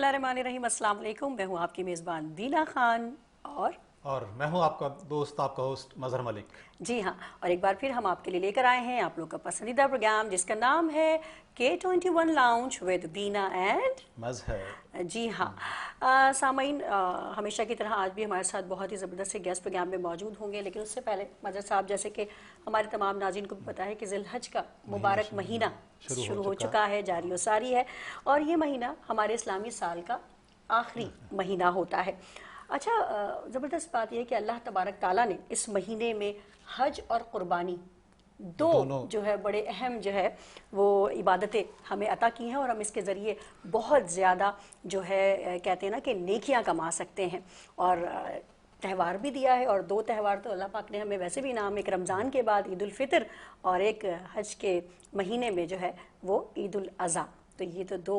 बिस्मिल्लाहिर्रहमानिर्रहीम। अस्सलाम वालेकुम। मैं हूँ आपकी मेज़बान दीना खान और मैं हूँ आपका दोस्त, आपका होस्ट मजहर मलिक। जी हाँ, और एक बार फिर हम आपके लिए लेकर आए हैं आप लोग का पसंदीदा प्रोग्राम जिसका नाम है K21 lounge with Beena and Mazhar. जी हाँ। सामीन, हमेशा की तरह आज भी हमारे साथ बहुत ही ज़बरदस्त से गेस्ट प्रोग्राम में मौजूद होंगे, लेकिन उससे पहले मजहर साहब, जैसे कि हमारे तमाम नाज़रीन को भी पता है कि ज़िलहज का मुबारक महीना शुरू हो चुका है, जारी व सारी है, और ये महीना हमारे इस्लामी साल का आखिरी महीना होता है। अच्छा, ज़बरदस्त बात यह है कि अल्लाह तबारक ताला ने इस महीने में हज और कुर्बानी दो जो है बड़े अहम जो है वो इबादतें हमें अता की हैं, और हम इसके ज़रिए बहुत ज़्यादा जो है कहते हैं ना कि नेकियां कमा सकते हैं, और त्यौहार भी दिया है। और दो त्यौहार तो अल्लाह पाक ने हमें वैसे भी नाम, एक रमज़ान के बाद ईद उल फितर और एक हज के महीने में जो है वो ईद उल अज़हा। तो ये तो दो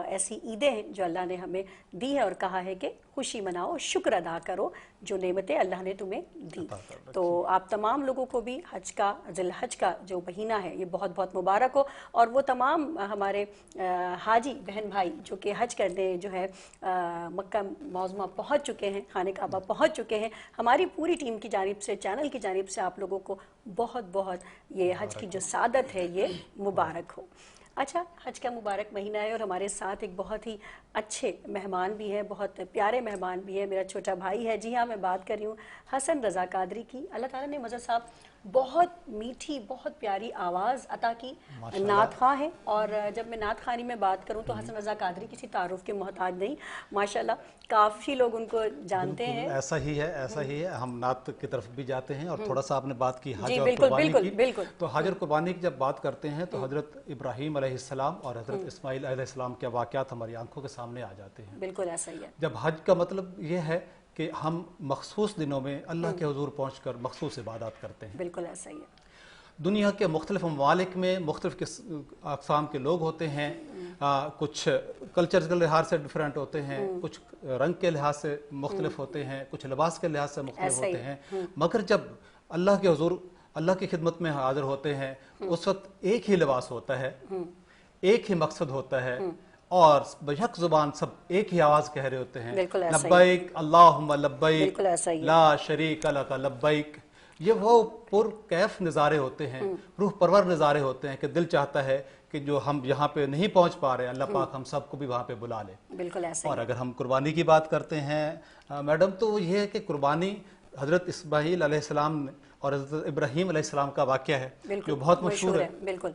ऐसी ईदें हैं जो अल्लाह ने हमें दी है और कहा है कि खुशी मनाओ, शुक्र अदा करो जो नेमतें अल्लाह ने तुम्हें दी। तो आप तमाम लोगों को भी हज का, ज़िलहज का जो महीना है ये बहुत बहुत मुबारक हो, और वो तमाम हमारे हाजी बहन भाई जो कि हज करने जो है मक्का मौज़मा पहुँच चुके हैं, खाने काबा पहुँच चुके हैं, हमारी पूरी टीम की जानिब से, चैनल की जानिब से आप लोगों को बहुत बहुत ये हज की जो सादत है ये मुबारक हो। अच्छा, हज का मुबारक महीना है और हमारे साथ एक बहुत ही अच्छे मेहमान भी हैं, बहुत प्यारे मेहमान भी हैं, मेरा छोटा भाई है। जी हाँ, मैं बात कर रही हूँ हसन रज़ा कादरी की। अल्लाह ताला ने मज़हर साहब बहुत मीठी, बहुत प्यारी आवाज़ अता की, नात ख़्वाह है, और जब मैं नात ख़्वानी में बात करूँ तो हसन रज़ा कादरी किसी तारुफ के मोहताज नहीं, माशाल्लाह काफ़ी लोग उनको जानते हैं। ऐसा ही है, ऐसा ही है। हम नात की तरफ भी जाते हैं, और थोड़ा सा आपने बात की हज जी और बिल्कुल कुर्बानी बिल्कुल की, बिल्कुल। तो हज और कुर्बानी की जब बात करते हैं तो हज़रत इब्राहीम अलैहिस्सलाम और हज़रत इस्माईल अलैहिस्सलाम के वाक़यात हमारी आंखों के सामने आ जाते हैं। बिल्कुल ऐसा ही है। जब हज का मतलब ये है कि हम मखसूस दिनों में अल्लाह के हुजूर पहुँच कर मखसूस इबादत करते हैं। बिल्कुल ऐसा ही है। दुनिया के मुख्तलिफ ममालिक में मुख्तलिफ अक़साम के लोग होते हैं, कुछ कल्चर के लिहाज से डिफरेंट होते हैं, कुछ रंग के लिहाज से मुख्तलिफ होते हैं, कुछ लिबास के लिहाज से मुख्तलिफ होते हैं, मगर जब अल्लाह के हुजूर अल्लाह की खिदमत में हाजिर होते हैं उस वक्त एक ही लिबास होता है, एक ही मकसद होता है, और बेशक जुबान सब एक ही आवाज़ कह रहे होते हैं, लब्बैक अल्लाहुम्मा लब्बैक ला शरीक लक लब्बैक। ये वो पुरकैफ नज़ारे होते हैं, रूह परवर नज़ारे होते हैं कि दिल चाहता है कि जो हम यहाँ पे नहीं पहुँच पा रहे, अल्लाह पाक हम सबको भी वहाँ पे बुला ले। बिल्कुल ऐसा। और अगर हम कुर्बानी की बात करते हैं मैडम, तो ये है कि कुर्बानी हज़रत इस्माईल अलैहिस्सलाम और हज़रत इब्राहीम अलैहिस्सलाम का वाक़या है जो बहुत मशहूर है। बिल्कुल।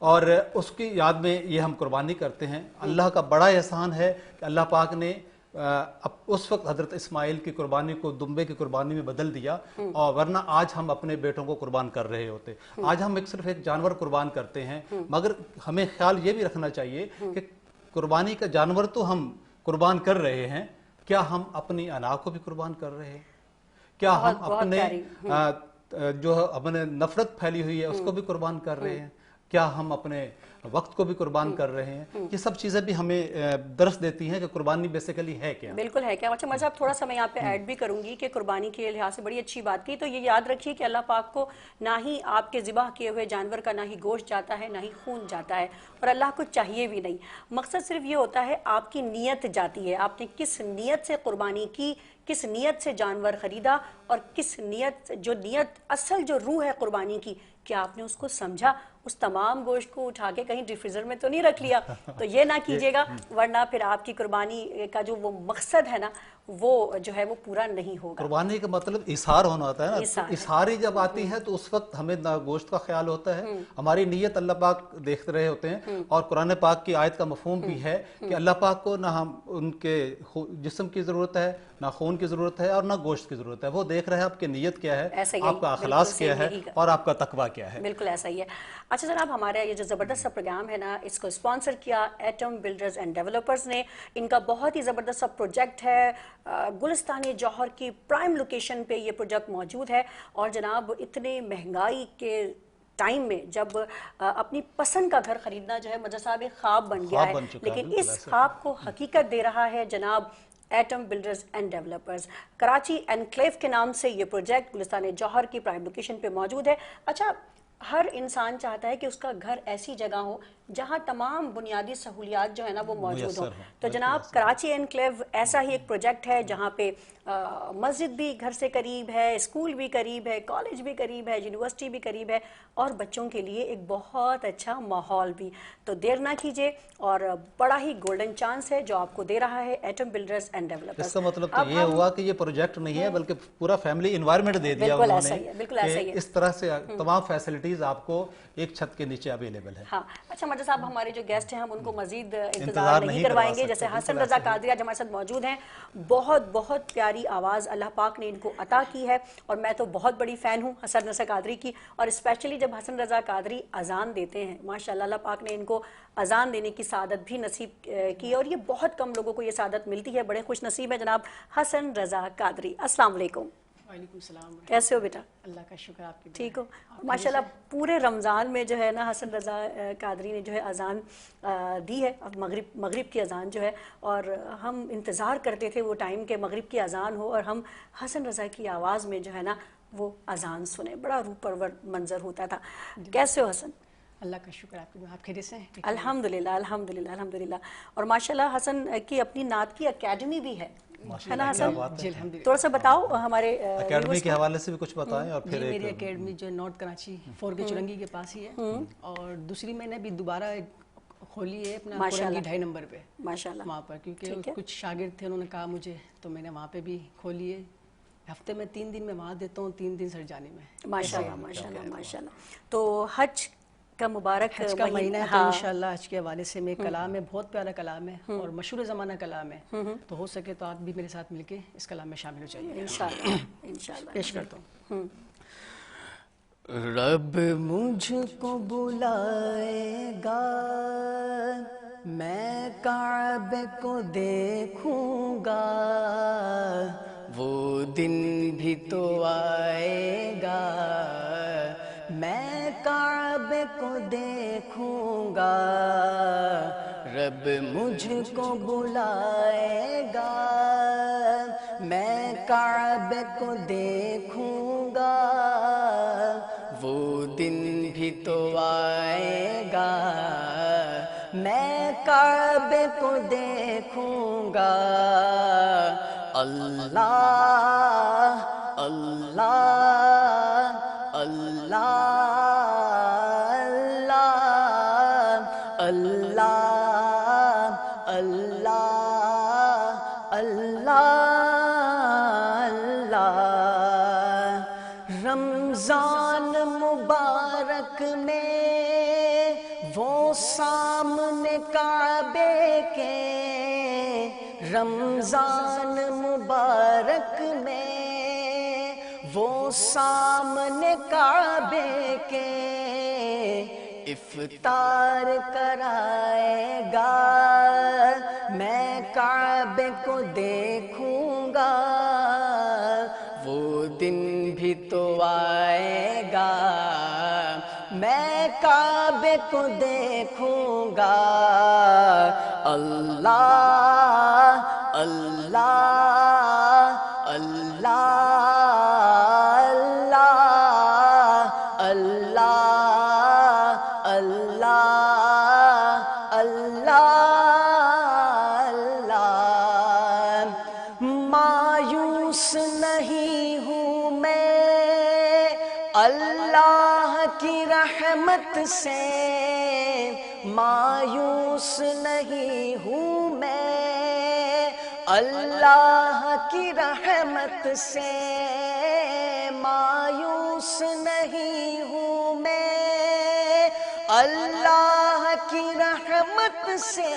और उसकी याद में ये हम कुर्बानी करते हैं। अल्लाह का बड़ा एहसान है कि अल्लाह पाक ने अब उस वक्त हज़रत इस्माईल की कुर्बानी को दुम्बे की कुर्बानी में बदल दिया, और वरना आज हम अपने बेटों को कुर्बान कर रहे होते। आज हम सिर्फ एक जानवर कुर्बान करते हैं, मगर हमें ख्याल ये भी रखना चाहिए कि कुर्बानी का जानवर तो हम कुर्बान कर रहे हैं, क्या हम अपनी अना को भी कुर्बान कर रहे हैं? क्या हम अपने जो अपने नफरत फैली हुई है उसको भी कुर्बान कर रहे हैं? क्या हम अपने वक्त को भी कुर्बान कर रहे हैं? ये सब चीज़ें भी हमें दर्श देती हैं कि कुर्बानी बेसिकली है क्या। बिल्कुल है क्या। अच्छा मज़ा, आप थोड़ा सा मैं यहाँ पे ऐड भी करूंगी कि कुर्बानी के लिहाज से बड़ी अच्छी बात की। तो ये याद रखिए कि अल्लाह पाक को ना ही आपके ज़िबाह किए हुए जानवर का ना ही गोश्त जाता है, ना ही खून जाता है, और अल्लाह को चाहिए भी नहीं। मकसद सिर्फ ये होता है आपकी नीयत जाती है, आपने किस नीयत से कुर्बानी की, किस नीयत से जानवर खरीदा, और किस नीयत, जो नीयत असल जो रूह है कुर्बानी की, क्या आपने उसको समझा? उस तमाम गोश्त को उठा के कहीं डिफ्रीजर में तो नहीं रख लिया, तो ये ना कीजिएगा, वरना फिर आपकी कुर्बानी का जो वो मकसद है ना वो जो है वो पूरा नहीं होगा। कुर्बानी का मतलब इशार होना होता है ना, इशारी जब आती है तो उस वक्त हमें ना गोश्त का ख्याल होता है, हमारी नीयत अल्लाह पाक देख रहे होते हैं। और कुरान पाक की आयत का मफहूम भी है कि अल्लाह पाक को ना हम उनके जिस्म की जरूरत है, ना खून की जरूरत है, और ना गोश्त की जरूरत है। वो देख रहे हैं आपकी नीयत क्या है, आपका अखलास क्या है, और आपका तकवा क्या है। बिल्कुल ऐसा ही है। अच्छा जनाब, हमारा ये जो ज़बरदस्त सा प्रोग्राम है ना, इसको स्पॉन्सर किया एटम बिल्डर्स एंड डेवलपर्स ने। इनका बहुत ही ज़बरदस्त सा प्रोजेक्ट है, गुलिस्तान जौहर की प्राइम लोकेशन पे ये प्रोजेक्ट मौजूद है। और जनाब, इतने महंगाई के टाइम में जब अपनी पसंद का घर खरीदना जो है मज़हर साहब एक ख्वाब बन गया है, लेकिन इस ख्वाब को हकीकत दे रहा है जनाब atom builders and developers. Karachi enclave के नाम से ये प्रोजेक्ट गुलिस्तान जौहर की प्राइम लोकेशन पे मौजूद है। अच्छा, ہر انسان چاہتا ہے کہ اس کا گھر ایسی جگہ ہو جہاں تمام بنیادی سہولیات جو ہے نا وہ موجود ہوں. تو جناب کراچی انکلیو ایسا ہی ایک پروجیکٹ ہے جہاں پہ مسجد بھی گھر سے قریب ہے, اسکول بھی قریب ہے, کالج بھی قریب ہے, یونیورسٹی بھی قریب ہے, اور بچوں کے لیے ایک بہت اچھا ماحول بھی. تو دیر نہ کیجیے, اور بڑا ہی گولڈن چانس ہے جو آپ کو دے رہا ہے ایٹم بلڈرز اینڈ ڈیولپرز. اس کا مطلب تو یہ ہوا کہ یہ پروجیکٹ نہیں ہے بلکہ پورا فیملی انوائرمنٹ دے دیا بالکل انہوں ایسا ہی ہے, بالکل ایسا ہی نے, ہے. اس طرح سے تمام فیسلٹیز آپ کو ایک چھت کے نیچے اویلیبل ہے. ہاں اچھا مرزا صاحب, ہمارے جو گیسٹ ہیں ہم ان کو مزید انتظار نہیں کروائیں گے. جیسے حسن رضا قادری آج ہمارے ساتھ موجود ہیں, بہت بہت پیاری آواز اللہ پاک نے ان کو عطا کی ہے, اور میں تو بہت بڑی فین ہوں حسن رضا قادری کی. اور اسپیشلی جب حسن رضا قادری اذان دیتے ہیں, ماشاءاللہ اللہ پاک نے ان کو اذان دینے کی سعادت بھی نصیب کی, اور یہ بہت کم لوگوں کو یہ سعادت ملتی ہے. بڑے خوش نصیب ہیں جناب حسن رضا قادری. السلام علیکم. وعلیکم السلام. کیسے ہو بیٹا؟ اللہ کا شکر, آپ کی ٹھیک ہو ماشاءاللہ. پورے رمضان میں جو ہے نا حسن رضا قادری نے جو ہے اذان دی ہے, مغرب کی اذان جو ہے, اور ہم انتظار کرتے تھے وہ ٹائم کہ مغرب کی اذان ہو اور ہم حسن رضا کی آواز میں جو ہے نا وہ اذان سنیں. بڑا روح پرور منظر ہوتا تھا. کیسے ہو حسن؟ اللہ کا شکر, آپ خیریت سے ہیں؟ الحمدللہ الحمدللہ الحمدللہ. اور ماشاءاللہ حسن کی اپنی نعت کی اکیڈمی بھی ہے نا حسن؟ جی الحمدللہ. تھوڑا سا بتاؤ ہمارے اکیڈمی کے حوالے سے بھی کچھ بتائیں. اور پھر میری اکیڈمی جو نارتھ کراچی فورگے چرنگی کے پاس ہی ہے, اور دوسری میں نے بھی دوبارہ کھولی ہے اپنا چرنگی 2.5 نمبر پہ ماشاءاللہ وہاں پر, کیونکہ کچھ شاگرد تھے, انہوں نے کہا مجھے, تو میں نے وہاں پہ بھی کھولی ہے. ہفتے میں 3 دن میں وہاں دیتا ہوں, 3 دن سر جانے میں. ماشاءاللہ ماشاءاللہ ماشاءاللہ. تو حج کا مبارک حج کا مہینہ ہے, تو انشاءاللہ حج کے حوالے سے میں کلام ہے, بہت پیارا کلام ہے اور مشہور زمانہ کلام ہے, تو ہو سکے تو آپ بھی میرے ساتھ مل کے اس کلام میں شامل ہو جائیے. انشاءاللہ انشاءاللہ پیش کرتا ہوں. رب مجھ کو بلائے گا, میں کعبے کو دیکھوں گا, وہ دن بھی تو آئے گا, میں کعبے کو دیکھوں گا, رب مجھ کو بلائے گا, میں کعبے کو دیکھوں گا, وہ دن بھی تو آئے گا, میں کعبے کو دیکھوں گا. اللہ اللہ اللہ اللہ اللہ اللہ اللہ. رمضان مبارک میں وہ سامنے کعبے کے, رمضان مبارک میں وہ سامنے کعبے کے, افطار کرائے گا, میں کعبے کو دیکھوں گا, وہ دن بھی تو آئے گا, میں کعبے کو دیکھوں گا. اللہ اللہ اللہ اللہ اللہ اللہ اللہ. مایوس نہیں ہوں میں اللہ کی رحمت سے, مایوس نہیں ہوں میں اللہ کی رحمت سے, مایوس نہیں ہوں میں اللہ کی رحمت سے,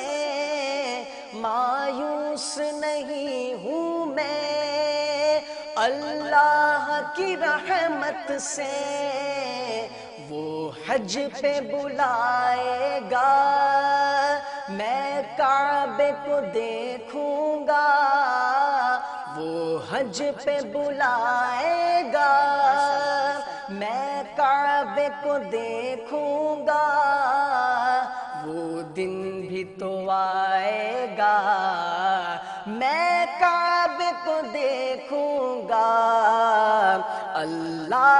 مایوس نہیں ہوں میں اللہ کی رحمت سے. وہ حج پہ بلائے گا, میں کعبے کو دیکھوں گا, وہ حج پہ بلائے گا, میں کعبے کو دیکھوں گا, وہ دن بھی تو آئے گا, میں کعبے کو دیکھوں گا. اللہ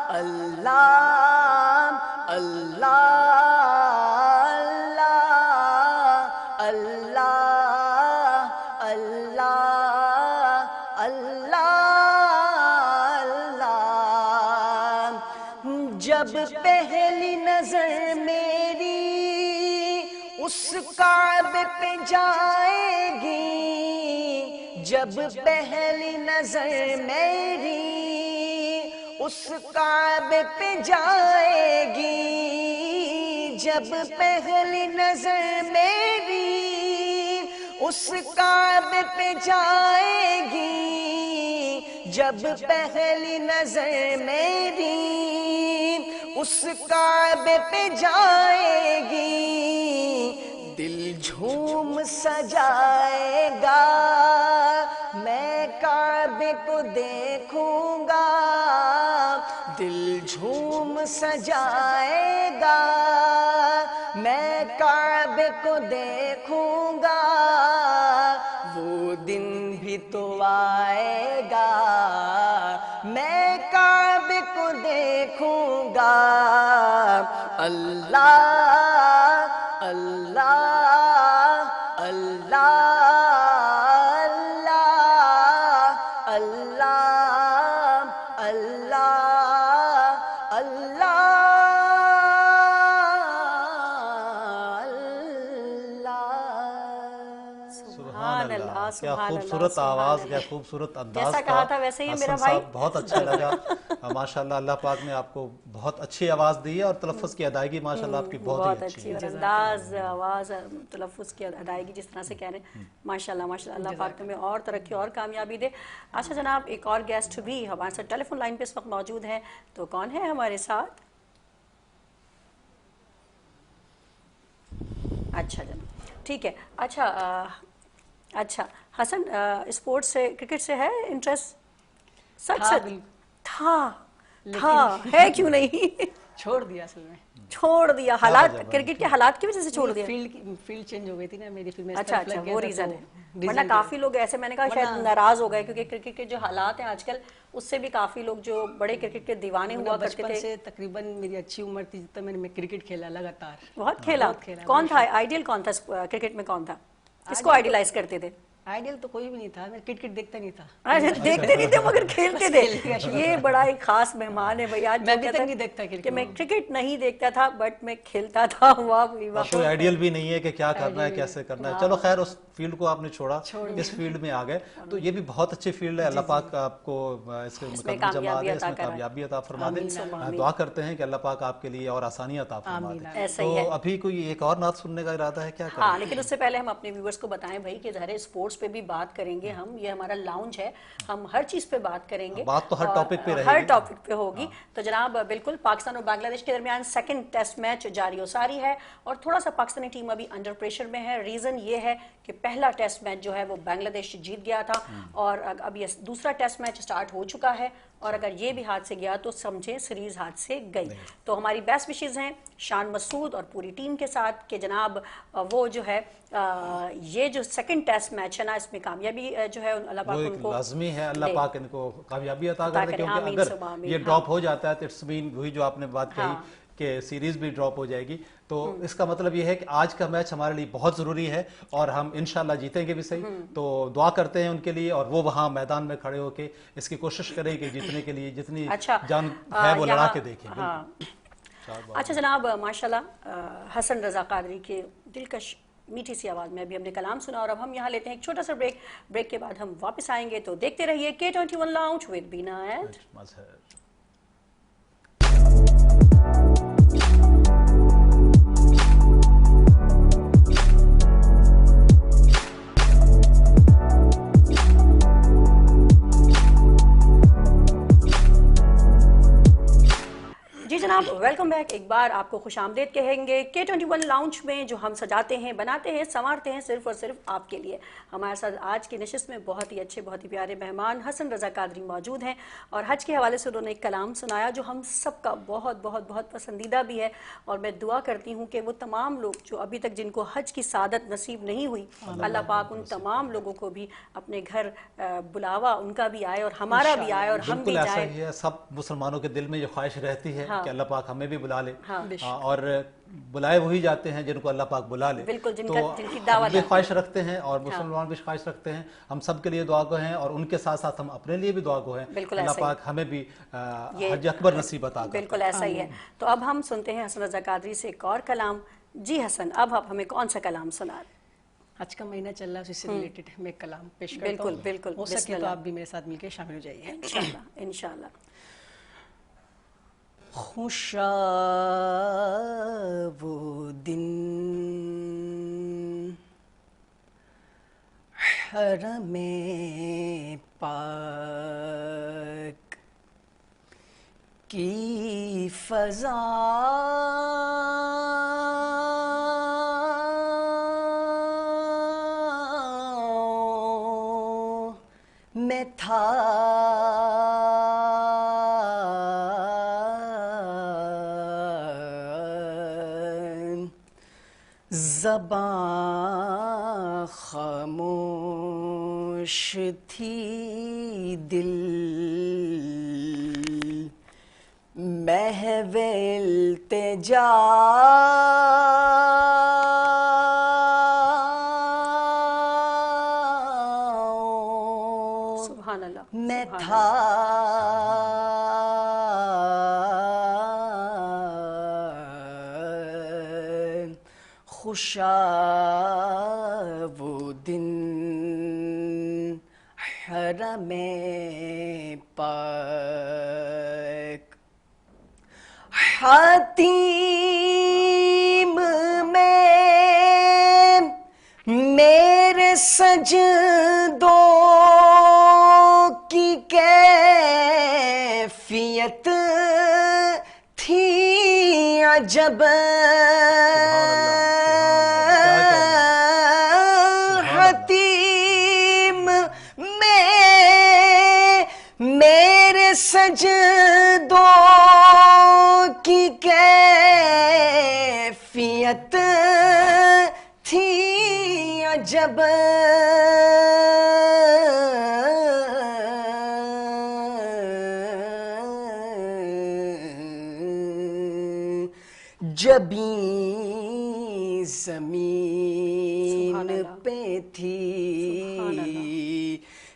اللہ اللہ اللہ اللہ اللہ اللہ جب پہلی نظر میری اس کعبے پہ جائے گی جب پہلی نظر میری اس کعبے پہ جائے گی جب پہلی نظر میری اس کعبے پہ جائے گی جب پہلی نظر میری اس کعبے پہ جائے گی دل جھوم سجائے گا میں کعبے کو دیکھوں گا دل جھوم سجائے گا میں کعبے کو دیکھوں گا وہ دن بھی تو آئے گا میں کعبے کو دیکھوں گا اللہ اللہ اللہ اللہ اللہ اللہ سبحان اللہ کیا سبحان خوبصورت اللہ آواز، کیا خوبصورت انداز جیسا کہا تھا ویسے ہی حسن میرا بھائی۔ صاحب بہت اچھا لگا ماشاءاللہ، اللہ پاک نے آپ کو بہت اچھی آواز دی ہے اور تلفظ کی ادائیگی ماشاءاللہ آپ کی بہت ہی اچھی ہے۔ اور انداز آواز تلفظ کی ادائیگی جس طرح سے کہہ رہے ہیں ماشاءاللہ ماشاءاللہ، اللہ پاک تمہیں اور ترقی اور کامیابی دے۔ اچھا جناب، ایک اور گیسٹ بھی ہمارے ساتھ ٹیلی فون لائن پہ اس وقت موجود ہیں، تو کون ہے ہمارے ساتھ؟ اچھا جناب ٹھیک ہے۔ اچھا حسن، اسپورٹس سے کرکٹ سے ہے انٹرسٹ؟ سچ تھا ہے کیوں نہیں؟ چھوڑ دیا اصل میں، چھوڑ دیا حالات، کرکٹ کے حالات کی وجہ سے چھوڑ دیا؟ فیلڈ چینج ہو گئی تھی نا میری، پھر میں اچھا وہ ریزن ہے، ورنہ کافی لوگ ایسے میں نے کہا شاید ناراض ہو گئے کیونکہ کرکٹ کے جو حالات ہیں آج کل اس سے بھی کافی لوگ جو بڑے کرکٹ کے دیوانے ہوا کرتے بچپن تھے۔ سے تقریباً میری اچھی عمر تھی جب تک میں نے کرکٹ کھیلا لگاتار، بہت کھیلا۔ کون تھا آئیڈیل، کون تھا کرکٹ میں، کون تھا کس کو آئیڈیلائز کرتے تھے؟ آئیڈیل تو کوئی بھی نہیں تھا، میں کرکٹ دیکھتا نہیں تھا، دیکھتے نہیں تھے مگر کھیلتے تھے۔ یہ بڑا ایک خاص مہمان ہے بھائی آج، میں ابھی تک نہیں دیکھتا کرکٹ کہ میں کرکٹ نہیں دیکھتا تھا بٹ میں کھیلتا تھا۔ واہ بھائی واہ، کوئی آئیڈیل بھی نہیں ہے کہ کیا کرنا ہے کیسے کرنا ہے۔ چلو خیر، اس فیلڈ کو آپ نے چھوڑا، اس فیلڈ میں آ گئے، تو یہ بھی بہت اچھی فیلڈ ہے۔ اللہ پاک آپ کو اس کے مکمل جماعت ہے، اس میں کامیابی عطا فرما دے۔ دعا کرتے ہیں کہ اللہ پاک آپ کے لیے اور آسانی عطا فرما دے۔ تو ابھی کوئی ایک اور نعت سننے کا ارادہ ہے کیا؟ ہاں، لیکن اس سے پہلے ہم اپنے ویورز کو بتائیں بھائی کہ ظاہر ہے اسپورٹس پہ بھی بات کریں گے ہم، یہ ہمارا لاؤنج ہے، ہم ہر چیز پہ بات کریں گے، بات تو ہر ٹاپک پہ رہے گی، ہر ٹاپک پہ ہوگی۔ تو جناب بالکل پاکستان اور بنگلہ دیش کے درمیان سیکنڈ ٹیسٹ میچ جاری و ساری ہے اور تھوڑا سا پاکستانی ٹیم ابھی انڈر پریشر میں ہے۔ ریزن یہ ہے کہ پہلا ٹیسٹ میچ جو ہے وہ بنگلہ دیش جیت گیا تھا اور اب یہ دوسرا ٹیسٹ میچ سٹارٹ ہو چکا ہے، اور اگر یہ بھی ہاتھ سے گیا تو سمجھیں سیریز ہاتھ سے گئی۔ تو ہماری بیسٹ وشز ہیں شان مسعود اور پوری ٹیم کے ساتھ کہ جناب وہ جو ہے یہ جو سیکنڈ ٹیسٹ میچ ہے نا، اس میں کامیابی جو ہے اللہ پاک ان کو لازمی ہے، اللہ پاک ان کو کامیابی عطا کر دے، کیونکہ اگر یہ ڈراپ ہو جاتا ہے تو اٹس مین وہی جو آپ نے بات کہی کہ سیریز بھی ڈراپ ہو جائے گی، تو اس کا مطلب یہ ہے کہ آج کا میچ ہمارے لیے بہت ضروری ہے اور ہم انشاءاللہ جیتیں گے بھی صحیح۔ تو دعا کرتے ہیں ان کے لیے، اور وہ وہاں میدان میں کھڑے ہو کے اس کی کوشش کریں کہ جیتنے کے لیے جتنی جان ہے وہ لڑا کے دیکھیں۔ اچھا جناب، ماشاءاللہ حسن رضا قادری کے دلکش میٹھی سی آواز میں ابھی ہم نے کلام سنا، اور اب ہم یہاں لیتے ہیں ایک چھوٹا سا بریک کے بعد ہم واپس آئیں گے، تو دیکھتے رہیے K21 لاؤنج ود بینا اینڈ जनाब, वेलकम बैक। एक बार आपको खुश आमदेद कहेंगे K21 लाउंज में, जो हम सजाते हैं, बनाते हैं, संवारते हैं सिर्फ और सिर्फ आपके लिए। हमारे साथ आज की नशिस्त में बहुत ही अच्छे, बहुत ही प्यारे मेहमान हसन रज़ा कादरी मौजूद हैं और हज के हवाले से उन्होंने एक कलाम सुनाया जो हम सबका बहुत बहुत बहुत पसंदीदा भी है। और मैं दुआ करती हूँ कि वो तमाम लोग जो अभी तक जिनको हज की सादत नसीब नहीं हुई, अल्लाह पाक उन तमाम लोगों को भी अपने घर बुलावा उनका भी आए और हमारा भी आए और हम भी बिल्कुल ऐसा जाए। ही है, सब मुसलमानों के दिल में ये ख्वाहिश रहती है कि अल्लाह पाक हमें भी बुला ले। और बुलाए वही जाते हैं जिनको अल्लाह पाक बुला ले। बिल्कुल, जिनकी तो दावत हम भी ख्वाहिश रखते हैं और मुसलमान भी ख्वाहिश रखते हैं, हम सब के लिए दुआ गो हैं और उनके साथ साथ हम अपने लिए भी दुआ गो हैं। अल्लाह पाक हमें भी हज अकबर नसीब अता करे। बिल्कुल ऐसा ही है। तो अब हम सुनते हैं हसन रज़ा कादरी से एक और कलाम। जी हसन, अब आप हमें कौन सा कलाम सुना रहे हैं? आज का महीना चल रहा है, उससे रिलेटेड मैं एक कलाम पेश करता बिल्कुल हूँ। बिल्कुल, हो सके तो आप भी मेरे साथ मिलकर शामिल हो जाइए इंशाल्लाह इंशाल्लाह। खुशा वो दिन हरमे पाक की फजा में था, ज़बां खामोश थी, दिल महवे इल्तिजा, सुभान अल्लाह। मैं था खुशा वो दिन हरमे पाक, हतीम में मेरे सजदों की कैफियत थी अजब, हतीम में मेरे सजदों की कैफियत थी अजब, जबी ज़मीन पे थी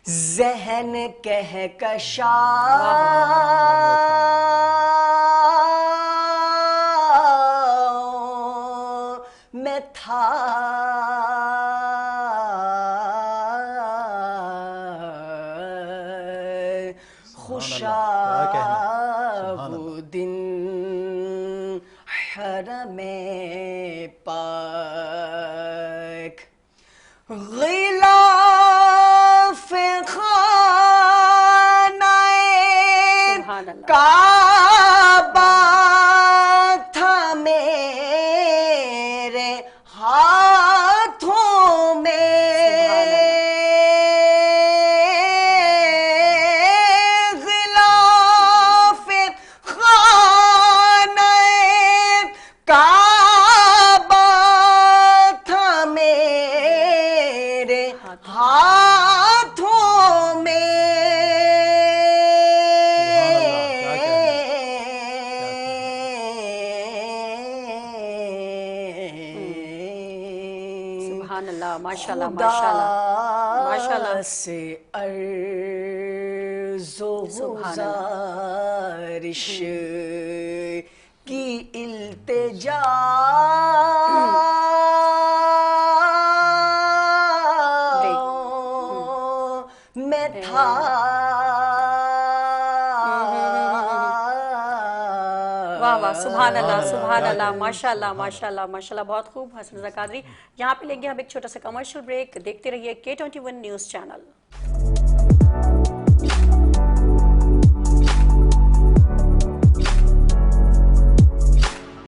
ज़हन कहकशा, मैं था खुशा वो दिन हरमे पाक, ग़िलाफ़ खानाए काबा था मेरे हाथों में, ग़िलाफ़ खानाए काबा था मेरे हाथों में, सुभान अल्लाह, माशाल्लाह माशाल्लाह माशाल्लाह। से अर्ज़ो गुज़ारिश की इल्तिजा, मैं था वाह वाह, सुभान अल्लाह सुभान अल्लाह, माशाल्लाह माशाल्लाह माशाल्लाह, बहुत खूब हसन रज़ा कादरी। यहाँ पे लेंगे हम एक छोटा सा कमर्शियल ब्रेक। देखते रहिए K21 न्यूज़ चैनल।